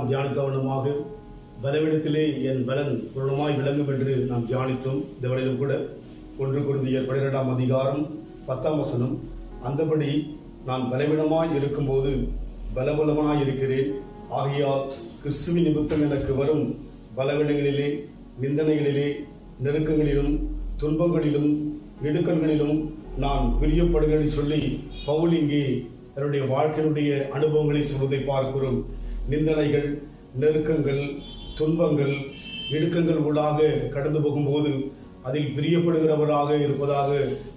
நாம் தியானித்தவனமாக பலவீனத்திலே என் பலன் பூரணமாய் விளங்கும் என்று நாம் தியானித்தோம். இந்த வேளையிலும் கூட 1 கொரிந்தியர் 12ஆம் அதிகாரம் 10ஆம் வசனம், அந்தபடி நான் பலவீனமாய் இருக்கும்போது பலவீனமாய் இருக்கிறேன். ஆகையால் கிறிஸ்துவின் நிமித்தம் எனக்கு வரும் பலவீனங்களிலே, நிந்தனைகளிலே, நெருக்கங்களிலும், துன்பங்களிலும், இடுக்கண்களிலும் நான் பிரியப்படுகிறேன் சொல்லி பவுல் இங்கே தன்னுடைய வாழ்க்கையினுடைய அனுபவங்களை சொல்வதை பார்க்கிறோம். நிந்தனைகள், நெருக்கங்கள், துன்பங்கள், இடுக்கங்கள் ஊடாக கடந்து போகும்போது அதில் பிரியப்படுகிறவராக இருப்பதாக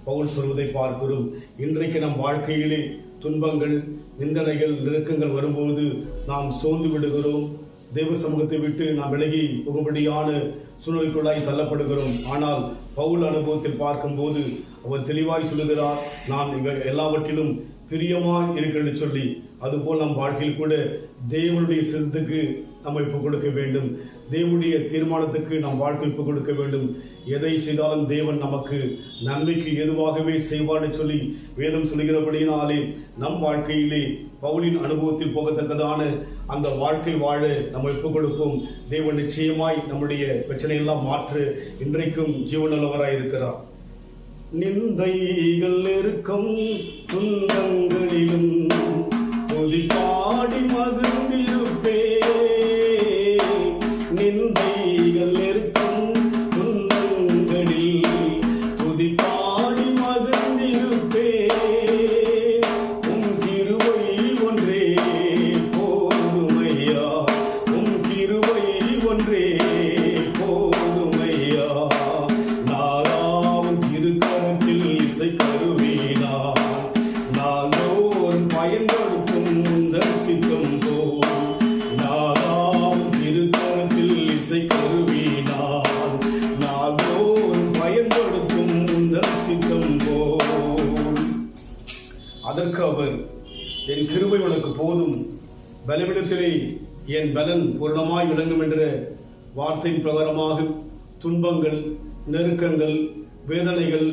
பவுல் சொல்வதை பார்க்கிறோம். இன்றைக்கு நம் வாழ்க்கையிலே துன்பங்கள், நிந்தனைகள், நெருக்கங்கள் வரும்போது நாம் சோர்ந்து விடுகிறோம். தேவ சமூகத்தை விட்டு நாம் விலகி போகும்படியான சூழ்நிலைக்குள்ளாய் தள்ளப்படுகிறோம். ஆனால் பவுல் அனுபவத்தில் பார்க்கும்போது அவர் தெளிவாய் சொல்லுகிறார், நான் எல்லாவற்றிலும் பிரியமாய் இருக்கிறேன் சொல்லி. அதுபோல் நம் வாழ்க்கையில் கூட தேவனுடைய சித்தத்துக்கு நம்ம ஒப்புக் கொடுக்க வேண்டும். தேவனுடைய தீர்மானத்துக்கு நாம் வாழ்க்கை ஒப்புக் கொடுக்க வேண்டும். எதை செய்தாலும் தேவன் நமக்கு நன்மைக்கு ஏதுவாகவே செய்வான்னு சொல்லி வேதம் சொல்கிறபடியினாலே நம் வாழ்க்கையிலே பவுலின் அனுபவத்தில் போகத்தக்கதான அந்த வாழ்க்கை வாழ நம்ம ஒப்புக் கொடுப்போம். தேவன் நிச்சயமாய் நம்முடைய பிரச்சனையெல்லாம் மாற்ற இன்றைக்கும் ஜீவனுள்ளவராய் இருக்கிறார். நிந்தைகள் நெருக்கம் துன்பங்களிலும் துதிபாடி மகிழ்ந்திருப்பே. நிந்தைகள் நெருக்கம் துன்பங்களில் துதிபாடி மகிழ்ந்திருப்பே. உம் கிருபை ஒன்றே போதுமையா, உம் கிருபை ஒன்றே போதுமையா. நாளாவும் திருக்கரத்தில் இசை கருவினா நாளோர் பயன்படுத்தும் தரிசிக்கும் போல். நாளாவும் திருக்கரத்தில் இசை கருவினால் நாளோர் பயன்படுத்தும் தரிசிக்கும் போல். அதற்கு அவர், என் கிருபை உனக்கு போதும், பலவீனத்திலே என் பலன் பூரணமாய் விளங்கும் என்ற வார்த்தையின் பிரகாரமாக துன்பங்கள், நெருக்கங்கள், வேதனைகள்,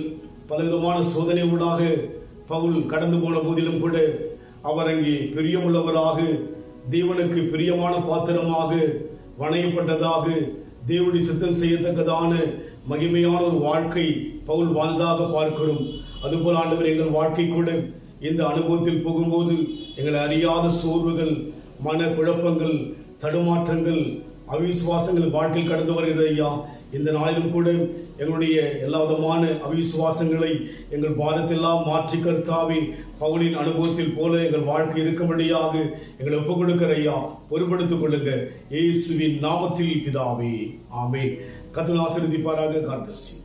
பலவிதமான சோதனை ஊடாக பவுல் கடந்து போன போதிலும் கூட அவர் அங்கே பிரியமுள்ளவராக, தேவனுக்கு பிரியமான பாத்திரமாக வணையப்பட்டதாக, தேவனுடைய சித்தம் செய்யத்தக்கதான மகிமையான ஒரு வாழ்க்கை பவுல் வாழ்ந்ததாக பார்க்கிறோம். அதுபோல் ஆண்டவர் எங்கள் வாழ்க்கை கூட இந்த அனுபவத்தில் போகும்போது எங்களை அறியாத சோர்வுகள், மன குழப்பங்கள், தடுமாற்றங்கள், அவிசுவாசங்கள் வாழ்க்கையில் கடந்து வருகிறது ஐயா. இந்த நாளிலும் கூட எங்களுடைய எல்லா விதமான அவிசுவாசங்களை எங்கள் பாரத்தெல்லாம் மாற்றி கர்த்தாவே பவுலின் அனுபவத்தில் போல எங்கள் வாழ்க்கை இருக்கும்படியாக எங்களை ஒப்புக் கொடுக்கிற ஐயா, பொறுப்படுத்திக் கொள்ளுங்க. இயேசுவின் நாமத்தில் பிதாவே, ஆமென். கர்த்தர் ஆசீர்வதிப்பாராக. God bless you.